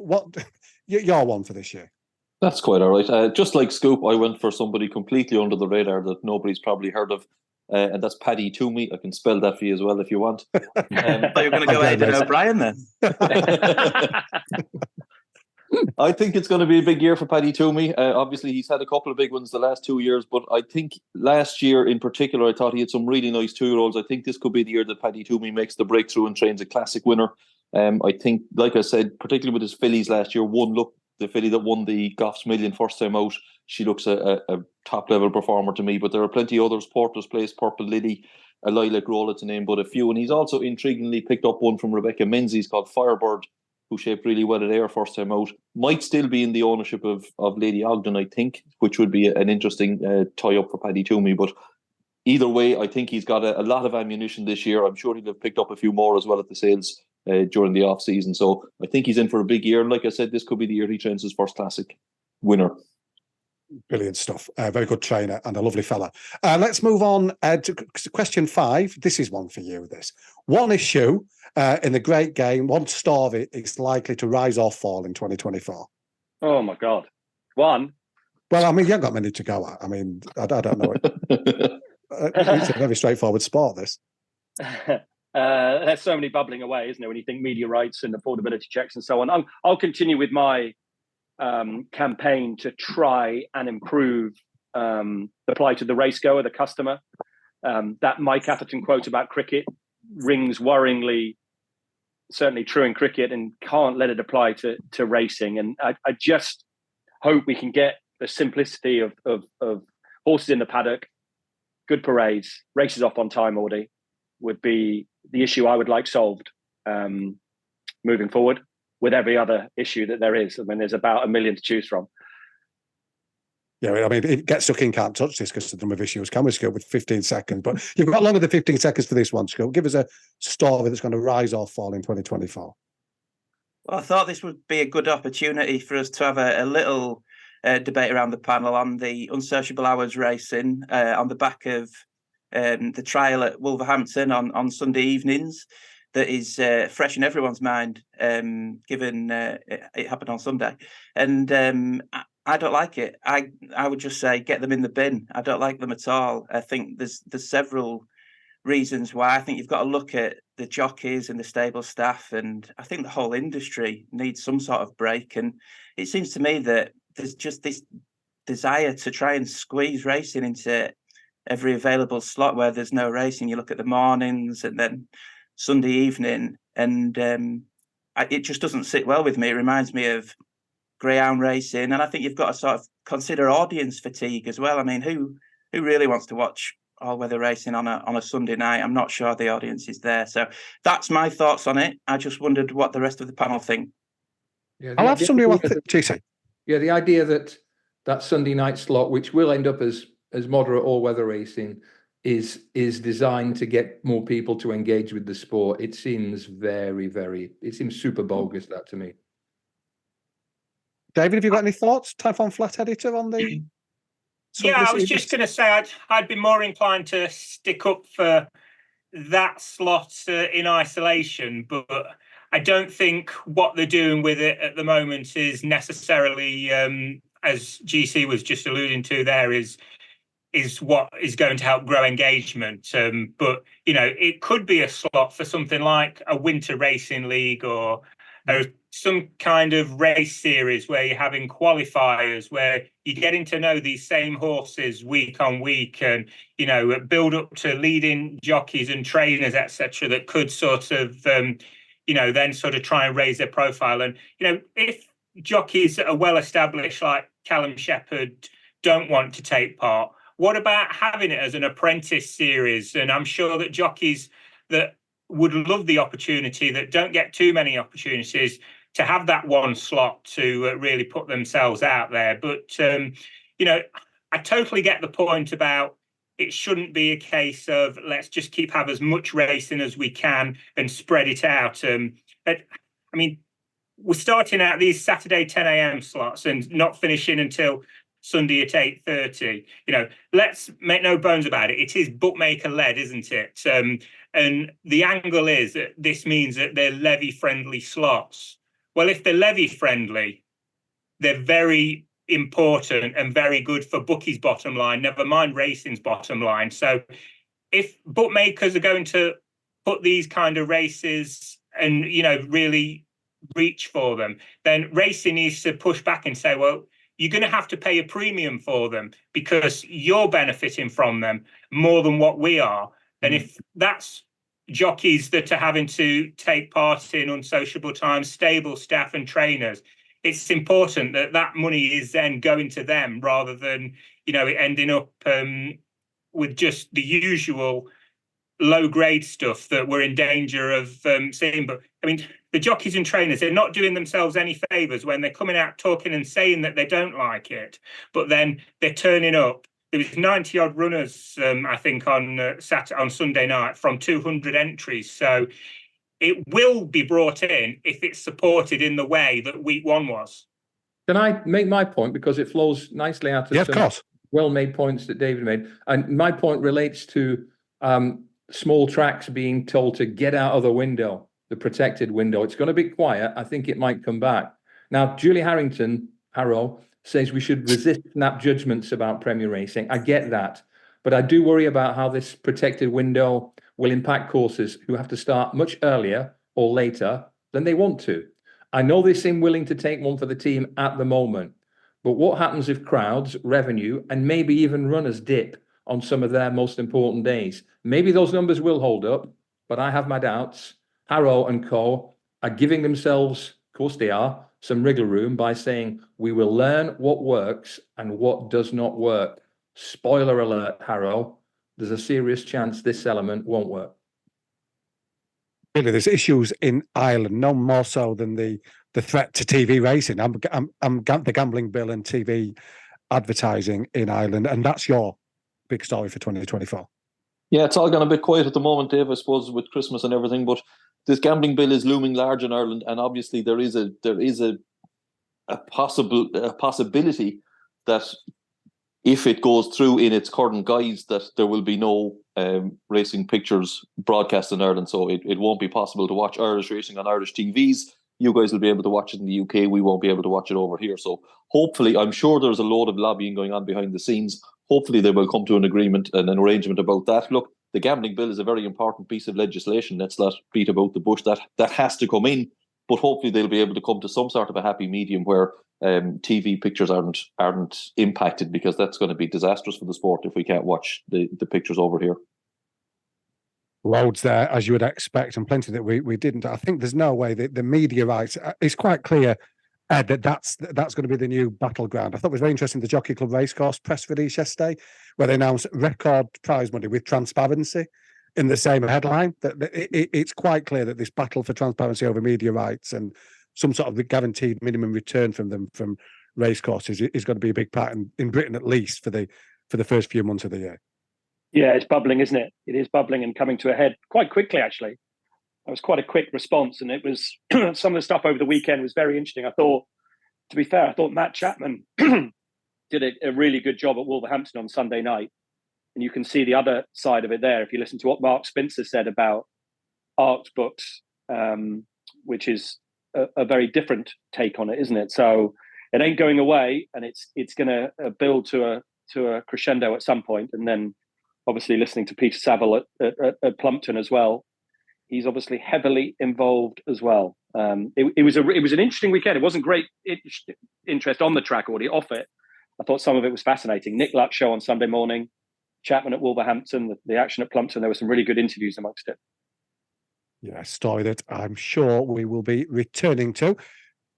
your one for this year? That's quite all right. Just like Scoop, I went for somebody completely under the radar that nobody's probably heard of. And that's Paddy Toomey. I can spell that for you as well if you want. I thought you were going to go Aidan O'Brien then. I think it's going to be a big year for Paddy Toomey. Obviously, he's had a couple of big ones the last 2 years, but I think last year in particular, I thought he had some really nice 2-year-olds. I think this could be the year that Paddy Toomey makes the breakthrough and trains a classic winner. I think, like I said, particularly with his fillies last year, the filly that won the Goffs Million first time out, she looks a top-level performer to me. But there are plenty of others, Porter's Place, Purple Lily, a Lilac Rolla to name but a few. And he's also intriguingly picked up one from Rebecca Menzies called Firebird, who shaped really well at Ayr first time out. Might still be in the ownership of Lady Ogden, I think, which would be an interesting tie-up for Paddy Toomey. But either way, I think he's got a lot of ammunition this year. I'm sure he'll have picked up a few more as well at the sales during the off-season. So I think he's in for a big year. And like I said, this could be the year he trains his first classic winner. Brilliant stuff. Very good trainer and a lovely fella. Let's move on to question 5. This is one for you, this. One issue in the great game, one story is likely to rise or fall in 2024. Oh, my God. One? Well, I mean, you haven't got many to go at. I mean, I don't know. It's a very straightforward sport, this. There's so many bubbling away, isn't there, when you think media rights and affordability checks and so on. I'll continue with my campaign to try and improve the plight of the racegoer, the customer. That Mike Atherton quote about cricket rings worryingly, certainly true in cricket, and can't let it apply to racing. And I just hope we can get the simplicity of horses in the paddock, good parades, races off on time, Audie, would be the issue I would like solved moving forward. with every other issue that there is. I mean, there's about 1 million to choose from. Yeah, I mean, if Get Stuck In can't touch this because of the number of issues, can we, Scoop, with 15 seconds? But you've got longer than 15 seconds for this one, Scoop. Give us a story that's going to rise or fall in 2024. Well, I thought this would be a good opportunity for us to have a little debate around the panel on the unsociable hours racing on the back of the trial at Wolverhampton on Sunday evenings. That is fresh in everyone's mind, given it happened on Sunday. And I don't like it. I would just say get them in the bin. I don't like them at all. I think there's several reasons why. I think you've got to look at the jockeys and the stable staff, and I think the whole industry needs some sort of break. And it seems to me that there's just this desire to try and squeeze racing into every available slot where there's no racing. You look at the mornings and then Sunday evening, and it just doesn't sit well with me. It reminds me of greyhound racing, and I think you've got to sort of consider audience fatigue as well. I mean, who really wants to watch all-weather racing on a Sunday night? I'm not sure the audience is there. So that's my thoughts on it. I just wondered what the rest of the panel think. Yeah, I'll have somebody else, TC. Yeah, the idea that Sunday night slot, which will end up as moderate all-weather racing, is designed to get more people to engage with the sport. It seems it seems super bogus, that, to me. David, have you got any thoughts? Typhon Flat Editor on the... Yeah, I was just going to say I'd be more inclined to stick up for that slot in isolation, but I don't think what they're doing with it at the moment is necessarily, as GC was just alluding to there, is what is going to help grow engagement. But, you know, it could be a slot for something like a winter racing league or some kind of race series where you're having qualifiers, where you're getting to know these same horses week on week, and, you know, build up to leading jockeys and trainers, etc., that could sort of, you know, then sort of try and raise their profile. And, you know, if jockeys that are well established like Callum Shepherd don't want to take part, what about having it as an apprentice series? And I'm sure that jockeys that would love the opportunity, that don't get too many opportunities, to have that one slot to really put themselves out there. But, you know, I totally get the point about it shouldn't be a case of let's just have as much racing as we can and spread it out. I mean, we're starting out these Saturday 10 a.m. slots and not finishing until Sunday at 8:30. You know, let's make no bones about it. It is bookmaker led, isn't it? And the angle is that this means that they're levy friendly slots. Well, if they're levy friendly, they're very important and very good for bookies' bottom line, never mind racing's bottom line. So if bookmakers are going to put these kind of races and, you know, really reach for them, then racing needs to push back and say, well, you're going to have to pay a premium for them because you're benefiting from them more than what we are. And if that's jockeys that are having to take part in unsociable times, stable staff and trainers, it's important that that money is then going to them rather than, you know, it ending up with just the usual low grade stuff that we're in danger of seeing. But I mean, the jockeys and trainers, they're not doing themselves any favors when they're coming out talking and saying that they don't like it, but then they're turning up. There was 90 odd runners, I think, on Sunday night from 200 entries. So it will be brought in if it's supported in the way that week one was. Can I make my point, because it flows nicely out of some well-made points that David made? And my point relates to small tracks being told to get out of the window, the protected window. It's going to be quiet. I think it might come back. Now, Julie Harrow, says we should resist snap judgments about Premier Racing. I get that. But I do worry about how this protected window will impact courses who have to start much earlier or later than they want to. I know they seem willing to take one for the team at the moment. But what happens if crowds, revenue, and maybe even runners dip on some of their most important days? Maybe those numbers will hold up, but I have my doubts. Harrow and co are giving themselves, of course they are, some wriggle room by saying we will learn what works and what does not work. Spoiler alert, Harrow, there's a serious chance this element won't work. Really, there's issues in Ireland, no more so than the the threat to TV racing. I'm the gambling bill and TV advertising in Ireland, and that's your big story for 2024. Yeah, it's all gone a bit quiet at the moment, Dave, I suppose, with Christmas and everything, but this gambling bill is looming large in Ireland, and obviously there is a possibility that if it goes through in its current guise, that there will be no racing pictures broadcast in Ireland. So it won't be possible to watch Irish racing on Irish TVs. You guys will be able to watch it in the UK. We won't be able to watch it over here. So hopefully, I'm sure there's a load of lobbying going on behind the scenes. Hopefully they will come to an agreement and an arrangement about that. Look, the gambling bill is a very important piece of legislation. Let's not beat about the bush. That has to come in. But hopefully they'll be able to come to some sort of a happy medium where TV pictures aren't impacted, because that's going to be disastrous for the sport if we can't watch the pictures over here. Loads there, as you would expect, and plenty that we didn't. I think there's no way that the media rights, it's quite clear, Ed, that's going to be the new battleground. I thought it was very interesting, the Jockey Club Racecourse press release yesterday, where they announced record prize money with transparency in the same headline. That it's quite clear that this battle for transparency over media rights and some sort of guaranteed minimum return from them from racecourses is going to be a big part in Britain, at least for the first few months of the year. Yeah, it's bubbling, isn't it? It is bubbling and coming to a head quite quickly, actually. That was quite a quick response, and it was some of the stuff over the weekend was very interesting. I thought Matt Chapman did a really good job at Wolverhampton on Sunday night, and you can see the other side of it there if you listen to what Mark Spencer said about Arcs books, which is a very different take on it, isn't it? So it ain't going away, and it's going to build to a crescendo at some point, and then obviously listening to Peter Saville at Plumpton as well. He's obviously heavily involved as well. It was an interesting weekend. It wasn't great interest on the track or off it. I thought some of it was fascinating. Nick Luck show on Sunday morning, Chapman at Wolverhampton, the action at Plumpton. There were some really good interviews amongst it. Yeah, a story that I'm sure we will be returning to.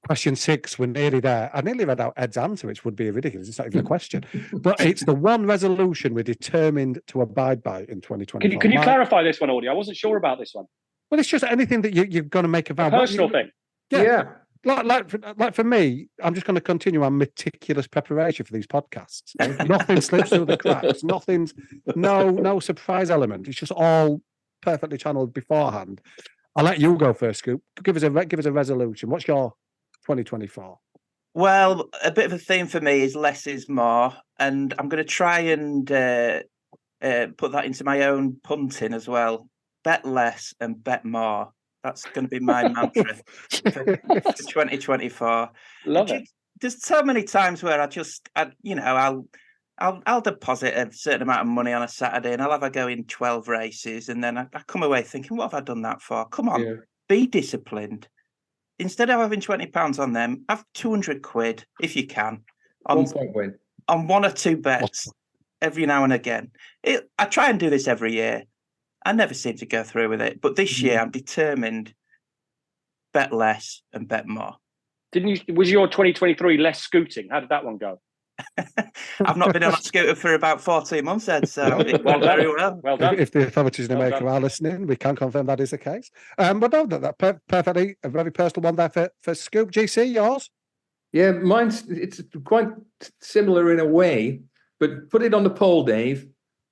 Question 6, we're nearly there. I nearly read out Ed's answer, which would be ridiculous. It's not even a question. But it's the one resolution we're determined to abide by in 2024. Can you clarify this one, Audie? I wasn't sure about this one. Well, it's just anything that you're going to make a vow. A personal thing. Yeah. Like for me, I'm just going to continue our meticulous preparation for these podcasts. Nothing slips through the cracks. No surprise element. It's just all perfectly channeled beforehand. I'll let you go first, Scoop. Give us a resolution. What's your 2024? Well, a bit of a theme for me is less is more, and I'm going to try and put that into my own punting as well. Bet less and bet more. That's going to be my mantra for 2024. Love it. There's so many times where I'll deposit a certain amount of money on a Saturday and I'll have a go in 12 races, and then I come away thinking, what have I done that for? Come on, Be disciplined. Instead of having £20 on them, have 200 quid if you can. On 1 point win. On 1 or 2 bets every now and again. I try and do this every year. I never seem to go through with it. But this year I'm determined, bet less and bet more. Was your 2023 less scooting? How did that one go? I've not been on a scooter for about 14 months, Ed, so it went very well. Well done. If the authorities in America are listening, we can confirm that is the case. But no, that perfectly, a very personal one there for Scoop. GC, yours? Yeah, it's quite similar in a way, but put it on the poll, Dave.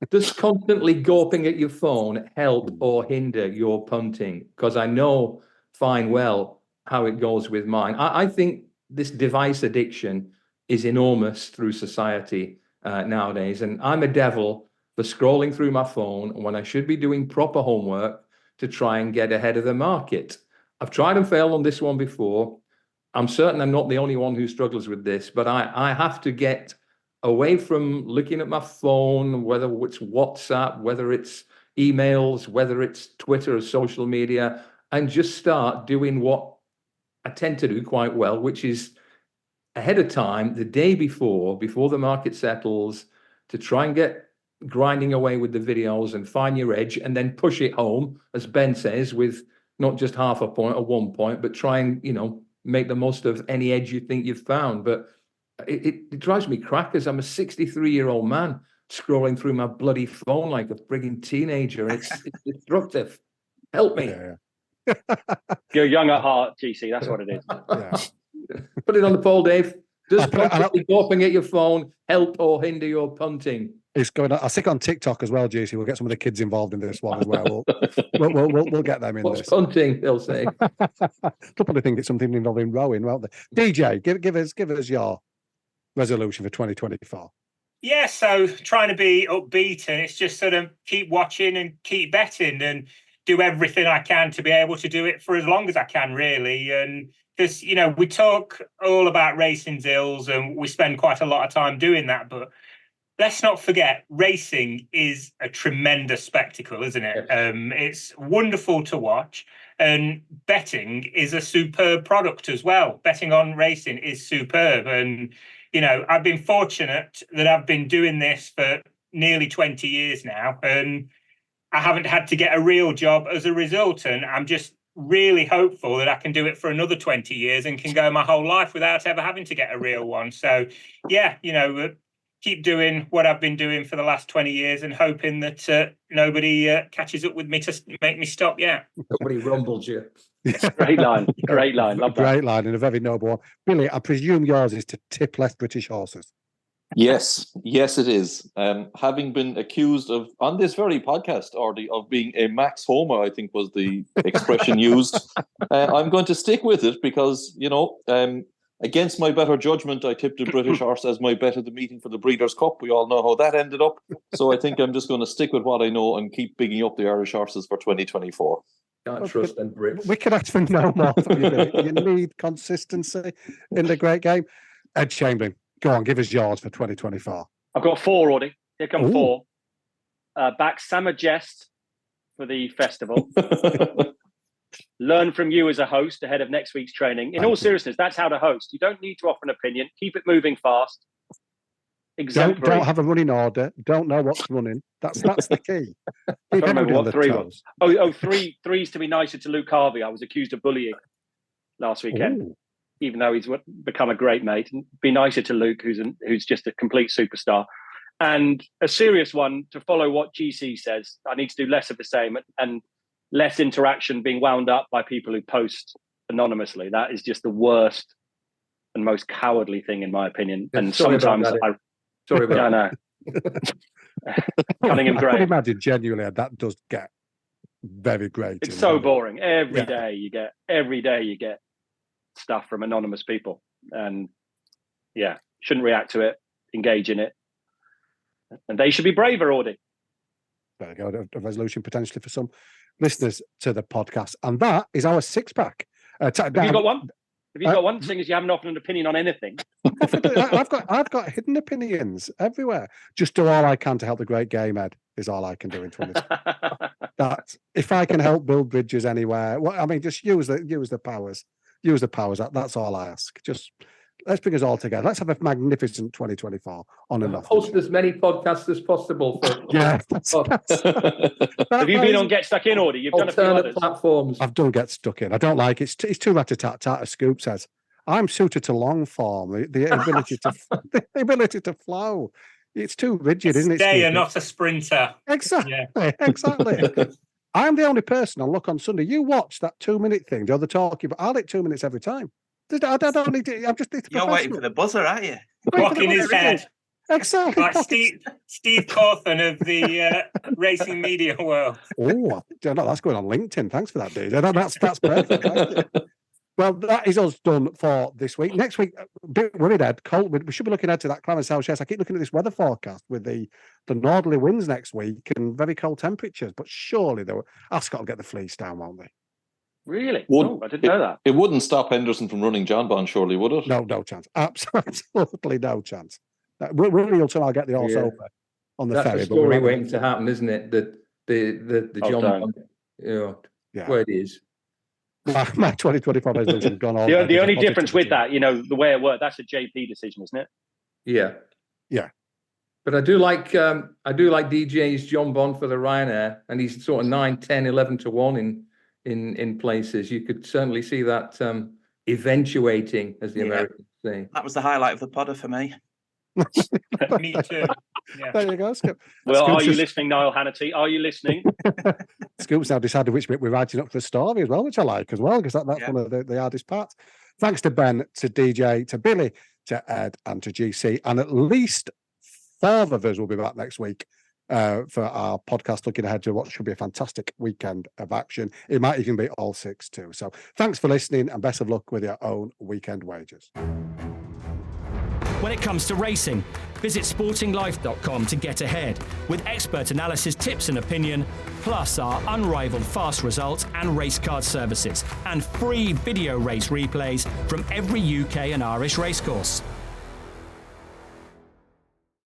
Does constantly gawping at your phone help or hinder your punting? Because I know fine well how it goes with mine. I think this device addiction is enormous through society nowadays. And I'm a devil for scrolling through my phone when I should be doing proper homework to try and get ahead of the market. I've tried and failed on this one before. I'm certain I'm not the only one who struggles with this, but I have to get away from looking at my phone, whether it's WhatsApp, whether it's emails, whether it's Twitter or social media, and just start doing what I tend to do quite well, which is ahead of time, the day before the market settles, to try and get grinding away with the videos and find your edge, and then push it home, as Ben says, with not just half a point or 1 point, but try and, make the most of any edge you think you've found. But it drives me crackers. I'm a 63-year-old man scrolling through my bloody phone like a frigging teenager. It's destructive. Help me. You're young at heart, GC. That's what it is. Yeah. Put it on the poll, Dave. Does I'll put it- constantly gawping at your phone help or hinder your punting? It's going. I'll stick on TikTok as well, JC. We'll get some of the kids involved in this one as well. We'll get them in What's this. punting? They'll say. They'll probably think it's something involving rowing, won't they? DJ, give us your resolution for 2024. Yeah, so trying to be upbeat, and it's just sort of keep watching and keep betting and do everything I can to be able to do it for as long as I can, really. And because, you know, we talk all about racing's ills and we spend quite a lot of time doing that, but let's not forget, racing is a tremendous spectacle, isn't it? It's wonderful to watch, and betting is a superb product as well. Betting on racing is superb. And, you know, I've been fortunate that I've been doing this for nearly 20 years now, and I haven't had to get a real job as a result. And I'm just really hopeful that I can do it for another 20 years and can go my whole life without ever having to get a real one. So, yeah, you know, keep doing what I've been doing for the last 20 years and hoping that nobody catches up with me to make me stop. Yeah. Nobody rumbles you. Great line. Great line. Love that. Great line and a very noble one. Billy, I presume yours is to tip less British horses. Yes, it is. Having been accused of, on this very podcast, Ardy, of being a Max Homer, I think was the expression used. I'm going to stick with it because, you know, against my better judgment, I tipped a British horse as my bet at the meeting for the Breeders' Cup. We all know how that ended up. So I think I'm just going to stick with what I know and keep bigging up the Irish horses for 2024. Can't trust them Brits. We can ask for no more from you, Billy. You need consistency in the great game. Ed Chamberlain, go on, give us yours for 2024. I've got 4 already. Here come Ooh. 4. Back Summer Jest for the festival. Learn from you as a host ahead of next week's training. In all seriousness, that's how to host. You don't need to offer an opinion. Keep it moving fast. Exemplary. Don't have a running order. Don't know what's running. That's the key. I don't remember what 3 was. Three's to be nicer to Luke Harvey. I was accused of bullying last weekend. Ooh. Even though he's become a great mate. Be nicer to Luke, who's just a complete superstar. And a serious one, to follow what GC says, I need to do less of the same and less interaction being wound up by people who post anonymously. That is just the worst and most cowardly thing, in my opinion. And sometimes Sorry about that. Cunningham I Gray. can imagine genuinely that does get very great. It's so boring. Every day you get stuff from anonymous people, and shouldn't react to it, engage in it, and they should be braver, Audie. There you go, a resolution potentially for some listeners to the podcast, and that is our 6-pack. Have you got one? Have you got one? Seeing as you haven't offered an opinion on anything. I've got hidden opinions everywhere. Just do all I can to help the great game, Ed, is all I can do in 20. That if I can help build bridges anywhere, just use the powers. Use the powers. That's all I ask. Just let's bring us all together. Let's have a magnificent 2024 on and off. Host as many podcasts as possible. Have you been on Get Stuck In, Audie? You've done a few others. Platforms. I've done Get Stuck In. I don't like it. It's too rat-a-tat-tat, as Scoop says. I'm suited to long form, the ability to the ability to flow. It's too rigid, isn't it? Stayer, not a sprinter. Exactly. Yeah. Exactly. I'm the only person on Look on Sunday. You watch that 2-minute thing, the other talking, but I'll hit 2 minutes every time. I don't need to. I'm just. You're waiting for the buzzer, aren't you? Clocking his head. Exactly. Like Steve Cawthon of the racing media world. Oh, that's going on LinkedIn. Thanks for that, dude. That's perfect. Well, that is us done for this week. Next week, a bit worried, Ed. Cold. We should be looking ahead to that Clarence House. Yes, I keep looking at this weather forecast with the northerly winds next week and very cold temperatures. But surely Ascot will get the fleece down, won't they? Really? I didn't know that. It wouldn't stop Henderson from running John Bond, surely, would it? No chance. Absolutely no chance. Willie Hilton, I'll get the horse over on the ferry. That's the story waiting to happen, isn't it? That the John Bond, where it is. My 2024 resolution gone on. The only difference with that, the way it worked, that's a JP decision, isn't it? Yeah. But I do like DJ's John Bond for the Ryanair, and he's sort of 9, 10, 11 to 1 in places. You could certainly see that eventuating, as the Americans say. That was the highlight of the podder for me. Me too. Yeah. There you go, Scoop. Well, Scoop's are you just- listening, Niall Hannity? Are you listening? Scoop's now decided which bit we're writing up for the story as well, which I like as well, because that's Yeah. one of the hardest parts. Thanks to Ben, to DJ, to Billy, to Ed, and to GC. And at least 4 of us will be back next week for our podcast, looking ahead to what should be a fantastic weekend of action. It might even be all 6 too. So thanks for listening, and best of luck with your own weekend wagers. When it comes to racing, visit sportinglife.com to get ahead with expert analysis, tips and opinion, plus our unrivaled fast results and race card services, and free video race replays from every UK and Irish racecourse.